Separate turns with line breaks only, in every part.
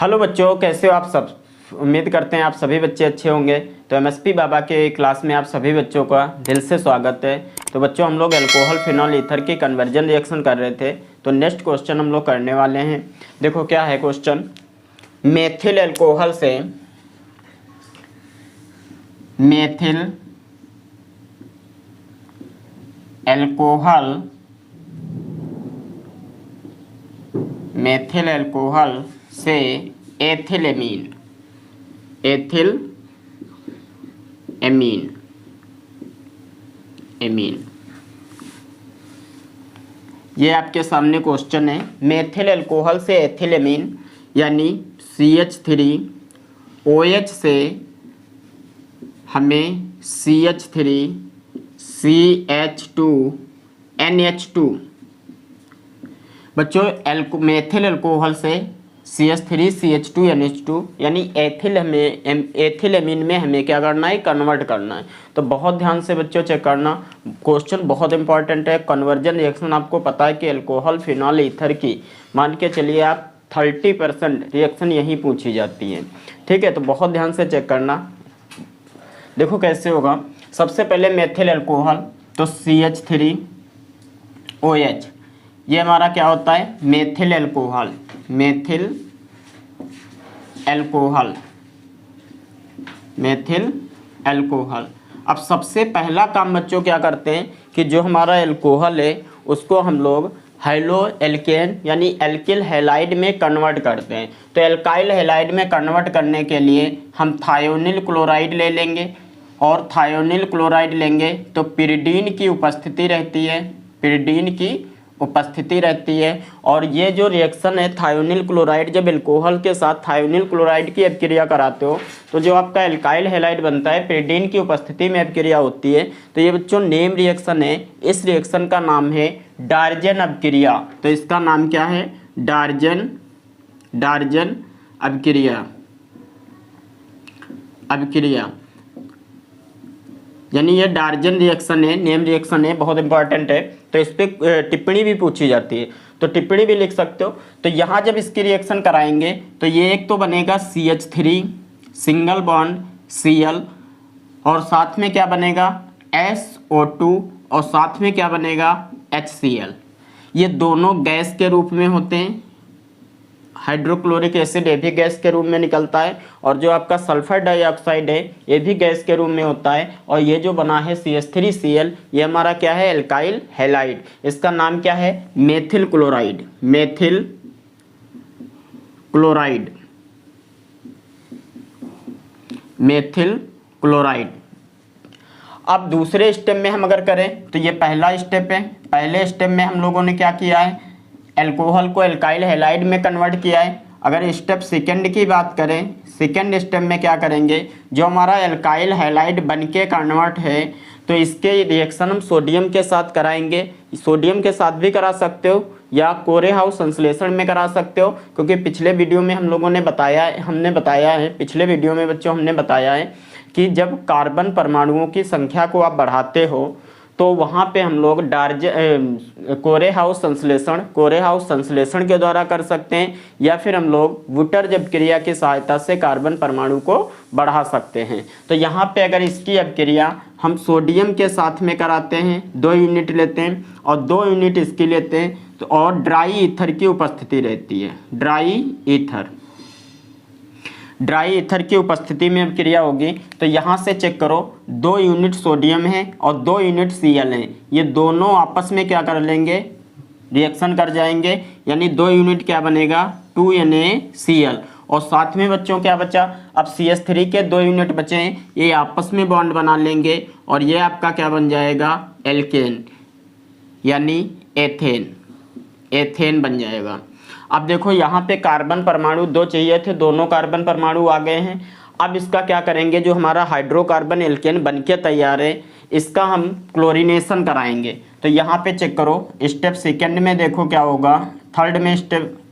Hello बच्चों, कैसे हो आप सब। उम्मीद करते हैं आप सभी बच्चे अच्छे होंगे। तो एमएसपी बाबा के क्लास में आप सभी बच्चों का दिल से स्वागत है। तो बच्चों, हम लोग अल्कोहल फिनॉल ईथर की कन्वर्जन रिएक्शन कर रहे थे। तो नेक्स्ट क्वेश्चन हम लोग करने वाले हैं। देखो क्या है क्वेश्चन। मेथिल अल्कोहल से मेथिल अल्कोहल से एथिलेमीन ये आपके सामने क्वेश्चन है। मेथिल अल्कोहल से एथिलेमीन यानी CH3OH से हमें CH3CH2NH2 बच्चों, मेथिल अल्कोहल से CH3CH2NH2 यानी एथिलेमीन में हमें क्या करना है, कन्वर्ट करना है। तो बहुत ध्यान से बच्चों चेक करना, क्वेश्चन बहुत इंपॉर्टेंट है। कन्वर्जन रिएक्शन आपको पता है कि अल्कोहल फिनॉल ईथर की मान के चलिए आप 30% रिएक्शन यही पूछी जाती है। ठीक है, तो बहुत ध्यान से चेक करना। देखो कैसे होगा। सबसे पहले मेथिल अल्कोहल, तो CH3OH, ये हमारा क्या होता है, मेथिल अल्कोहल। अब सबसे पहला काम बच्चों क्या करते हैं कि जो हमारा अल्कोहल है उसको हम लोग हाइलो एल्केन यानी एल्किल हैलाइड में कन्वर्ट करते हैं। तो एल्काइल हैलाइड में कन्वर्ट करने के लिए हम थायोनिल क्लोराइड ले लेंगे, और थायोनिल क्लोराइड लेंगे तो पिरिडीन की उपस्थिति रहती है। और ये जो रिएक्शन है थायोनिल क्लोराइड, जब अल्कोहल के साथ थायोनिल क्लोराइड की अभिक्रिया कराते हो तो जो आपका एल्काइल हैलाइड बनता है, पिरिडीन की उपस्थिति में अभिक्रिया होती है। तो ये बच्चों नेम रिएक्शन है। इस रिएक्शन का नाम है डार्जन अभिक्रिया। तो इसका नाम क्या है, डार्जन अभिक्रिया यानी ये डार्जन रिएक्शन है, नेम रिएक्शन है, बहुत इंपॉर्टेंट है। तो इस पर टिप्पणी भी पूछी जाती है, तो टिप्पणी भी लिख सकते हो। तो यहाँ जब इसकी रिएक्शन कराएंगे तो ये एक तो बनेगा CH3 सिंगल बॉन्ड Cl, और साथ में क्या बनेगा SO2, और साथ में क्या बनेगा HCl। ये दोनों गैस के रूप में होते हैं। हाइड्रोक्लोरिक एसिड ये भी गैस के रूप में निकलता है, और जो आपका सल्फर डाइऑक्साइड है ये भी गैस के रूप में होता है। और ये जो बना है CH3Cl, ये हमारा क्या है, एल्काइल हैलाइड। इसका नाम क्या है, मेथिल क्लोराइड। अब दूसरे स्टेप में हम अगर करें तो ये पहला स्टेप है। पहले स्टेप में हम लोगों ने क्या किया है, अल्कोहल को एल्काइल हैलाइड में कन्वर्ट किया है। अगर स्टेप सेकंड की बात करें, सेकंड स्टेप में क्या करेंगे, जो हमारा एल्काइल हैलाइड बनके कन्वर्ट है तो इसके रिएक्शन हम सोडियम के साथ कराएंगे। सोडियम के साथ भी करा सकते हो या कोरेहाउस संश्लेषण में करा सकते हो, क्योंकि पिछले वीडियो में हमने बताया है पिछले वीडियो में बच्चों हमने बताया है कि जब कार्बन परमाणुओं की संख्या को आप बढ़ाते हो तो वहाँ पे हम लोग कोरेहाउस संश्लेषण के द्वारा कर सकते हैं, या फिर हम लोग वुटर अभिक्रिया की सहायता से कार्बन परमाणु को बढ़ा सकते हैं। तो यहाँ पे अगर इसकी अभिक्रिया हम सोडियम के साथ में कराते हैं, 2 यूनिट लेते हैं और 2 यूनिट इसकी लेते हैं, तो और ड्राई ईथर की उपस्थिति रहती है। ड्राई ईथर की उपस्थिति में अभिक्रिया होगी। तो यहाँ से चेक करो, 2 यूनिट सोडियम है और 2 यूनिट Cl है, ये दोनों आपस में क्या कर लेंगे, रिएक्शन कर जाएंगे। यानी 2 यूनिट क्या बनेगा, 2NaCl, और साथ में बच्चों क्या बचा, अब CH3 के 2 यूनिट बचे हैं, ये आपस में बॉन्ड बना लेंगे और ये आपका क्या बन जाएगा, एल्केन यानी एथेन बन जाएगा। अब देखो यहाँ पे कार्बन परमाणु 2 चाहिए थे, दोनों कार्बन परमाणु आ गए हैं। अब इसका क्या करेंगे, जो हमारा हाइड्रोकार्बन एल्केन बनके तैयार है इसका हम क्लोरीनेशन कराएंगे। तो यहाँ पे चेक करो, स्टेप सेकंड में देखो क्या होगा,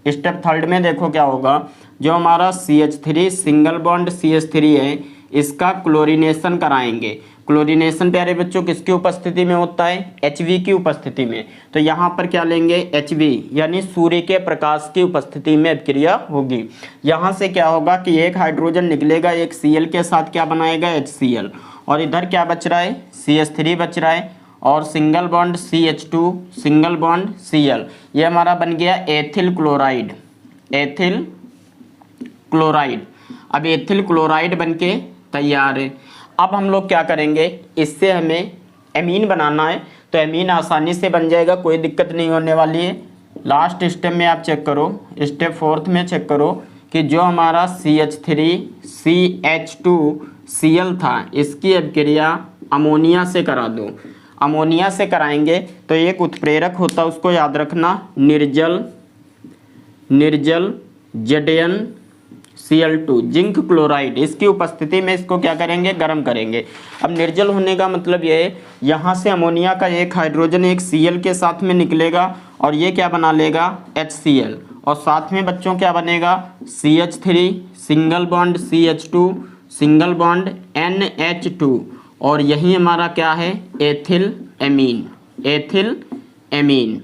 स्टेप थर्ड में देखो क्या होगा, जो हमारा CH3 सिंगल बॉन्ड CH3 है इसका क्लोरीनेशन कराएंगे। क्लोरीनेशन प्यारे बच्चों किसकी उपस्थिति में होता है, HV की उपस्थिति में। तो यहाँ पर क्या लेंगे, HV यानी सूर्य के प्रकाश की उपस्थिति में अभिक्रिया होगी। यहाँ से क्या होगा कि एक हाइड्रोजन निकलेगा, एक Cl के साथ क्या बनाएगा, HCl, और इधर क्या बच रहा है, CH3 बच रहा है, और single bond CH2, single bond Cl, ये हमारा बन गया एथिल क्लोराइड, एथिल क्लोराइड। अब एथिल क्लोराइड बनके तैयार है। अब हम लोग क्या करेंगे, इससे हमें एमीन बनाना है, तो एमीन आसानी से बन जाएगा, कोई दिक्कत नहीं होने वाली है। लास्ट स्टेप में आप चेक करो, स्टेप 4 में चेक करो कि जो हमारा CH3 CH2 Cl था, इसकी अभिक्रिया अमोनिया से करा दो। अमोनिया से कराएंगे तो एक उत्प्रेरक होता है, उसको याद रखना, निर्जल Zn Cl2 जिंक क्लोराइड। इसकी उपस्थिति में इसको क्या करेंगे, गर्म करेंगे। अब निर्जल होने का मतलब ये है, यहाँ से अमोनिया का एक हाइड्रोजन एक Cl के साथ में निकलेगा और ये क्या बना लेगा, HCl, और साथ में बच्चों क्या बनेगा, CH3 single bond CH2 single bond NH2, और यही हमारा क्या है, एथिल एमीन, एथिल एमीन।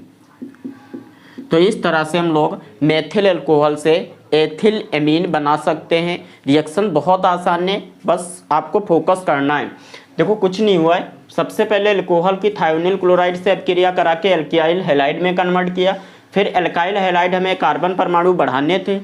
तो इस तरह से हम लोग मेथिल अल्कोहल से एथिल एमीन बना सकते हैं। रिएक्शन बहुत आसान है, बस आपको फोकस करना है। देखो कुछ नहीं हुआ है, सबसे पहले अल्कोहल की थायोनिल क्लोराइड से अभिक्रिया करा के एल्काइल हैलाइड में कन्वर्ट किया, फिर एल्काइल हैलाइड हमें कार्बन परमाणु बढ़ाने थे,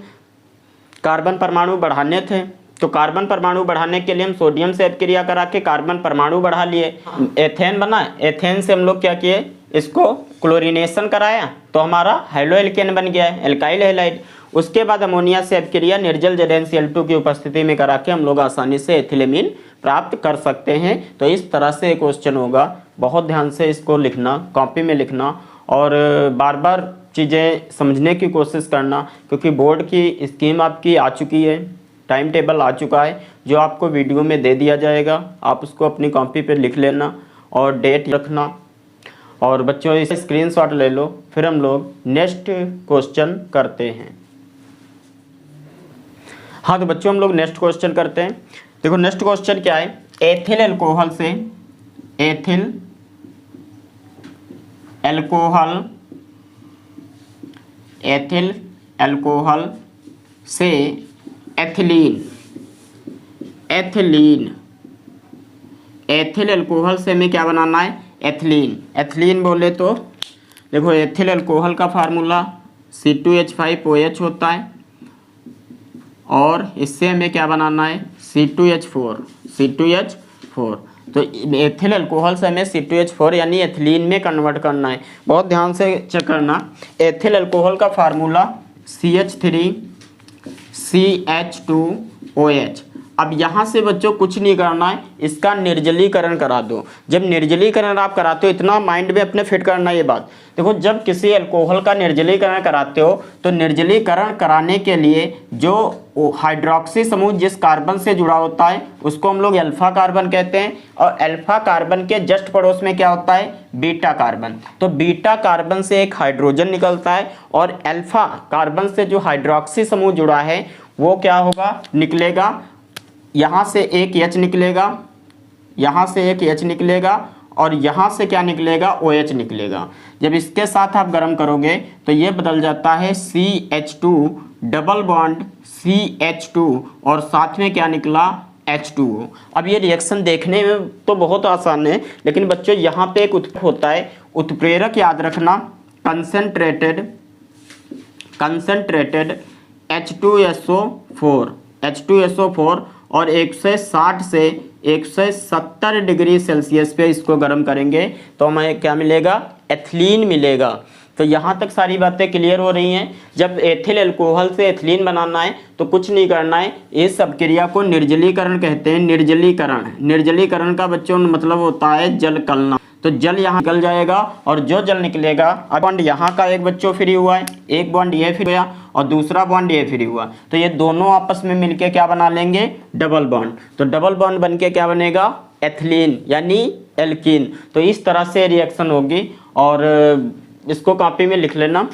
तो कार्बन परमाणु बढ़ाने के लिए हम सोडियम से अभिक्रिया करा के कार्बन परमाणु बढ़ा लिए। एथेन बना, एथेन से हम लोग क्या किए, इसको क्लोरीनेशन कराया तो हमारा हेलो एल्केन बन गया है, एल्काइल हैलाइड। उसके बाद अमोनिया से अभिक्रिया निर्जल ZnCl2 की उपस्थिति में करा के हम लोग आसानी से एथिलेमीन प्राप्त कर सकते हैं। तो इस तरह से क्वेश्चन होगा, बहुत ध्यान से इसको लिखना, कॉपी में लिखना और बार बार चीज़ें समझने की कोशिश करना, क्योंकि बोर्ड की स्कीम आपकी आ चुकी है, टाइम टेबल आ चुका है, जो आपको वीडियो में दे दिया जाएगा। आप उसको अपनी कॉपी पे लिख लेना और डेट रखना। और बच्चों इसे स्क्रीनशॉट ले लो, फिर हम लोग नेक्स्ट क्वेश्चन करते हैं। हाँ तो बच्चों हम लोग नेक्स्ट क्वेश्चन करते हैं। देखो नेक्स्ट क्वेश्चन क्या है, एथिल अल्कोहल से, एथिल अल्कोहल, एथिल अल्कोहल से एथिलीन, एथिलीन, एथिल अल्कोहल से हमें क्या बनाना है, एथिलीन। एथिलीन बोले तो देखो एथिल अल्कोहल का फार्मूला C2H5OH होता है, और इससे हमें क्या बनाना है, C2H4, C2H4। तो एथिल अल्कोहल से हमें C2H4 यानी एथिलीन में कन्वर्ट करना है। बहुत ध्यान से चेक करना, एथिल अल्कोहल का फार्मूला CH3CH2OH। अब यहाँ से बच्चों कुछ नहीं करना है, इसका निर्जलीकरण करा दो। जब निर्जलीकरण आप कराते हो, इतना माइंड में अपने फिट करना ये बात, देखो जब किसी अल्कोहल का निर्जलीकरण कराते हो तो निर्जलीकरण कराने के लिए जो हाइड्रोक्सी समूह जिस कार्बन से जुड़ा होता है उसको हम लोग अल्फा कार्बन कहते हैं, और अल्फा कार्बन के जस्ट पड़ोस में क्या होता है, बीटा कार्बन। तो बीटा कार्बन से एक हाइड्रोजन निकलता है, और अल्फा कार्बन से जो हाइड्रोक्सी समूह जुड़ा है वो क्या होगा, निकलेगा, यहाँ से एक H निकलेगा, यहाँ से एक H निकलेगा, और यहाँ से क्या निकलेगा, OH निकलेगा। जब इसके साथ आप गर्म करोगे तो ये बदल जाता है CH2 डबल बॉन्ड CH2, और साथ में क्या निकला, H2O। अब ये रिएक्शन देखने में तो बहुत आसान है, लेकिन बच्चों यहाँ पे एक उत्प्रेरक होता है, उत्प्रेरक याद रखना, कंसंट्रेटेड H2SO4 और 160 से 170 डिग्री सेल्सियस पे इसको गर्म करेंगे तो हमें क्या मिलेगा, एथिलीन मिलेगा। तो यहाँ तक सारी बातें क्लियर हो रही हैं। जब एथिल अल्कोहल से एथिलीन बनाना है तो कुछ नहीं करना है, इस अभिक्रिया को निर्जलीकरण कहते हैं। निर्जलीकरण का बच्चों मतलब होता है जल निकलना। तो जल यहाँ निकल जाएगा, और जो जल निकलेगा, अब बॉन्ड यहाँ का एक बच्चों फ्री हुआ है, एक बॉन्ड ये फ्री हुआ और दूसरा बॉन्ड ये फ्री हुआ, तो ये दोनों आपस में मिलके क्या बना लेंगे, डबल बॉन्ड। तो डबल बॉन्ड बन के क्या बनेगा, एथिलीन यानी एल्कीन। तो इस तरह से रिएक्शन होगी, और इसको कॉपी में लिख लेना।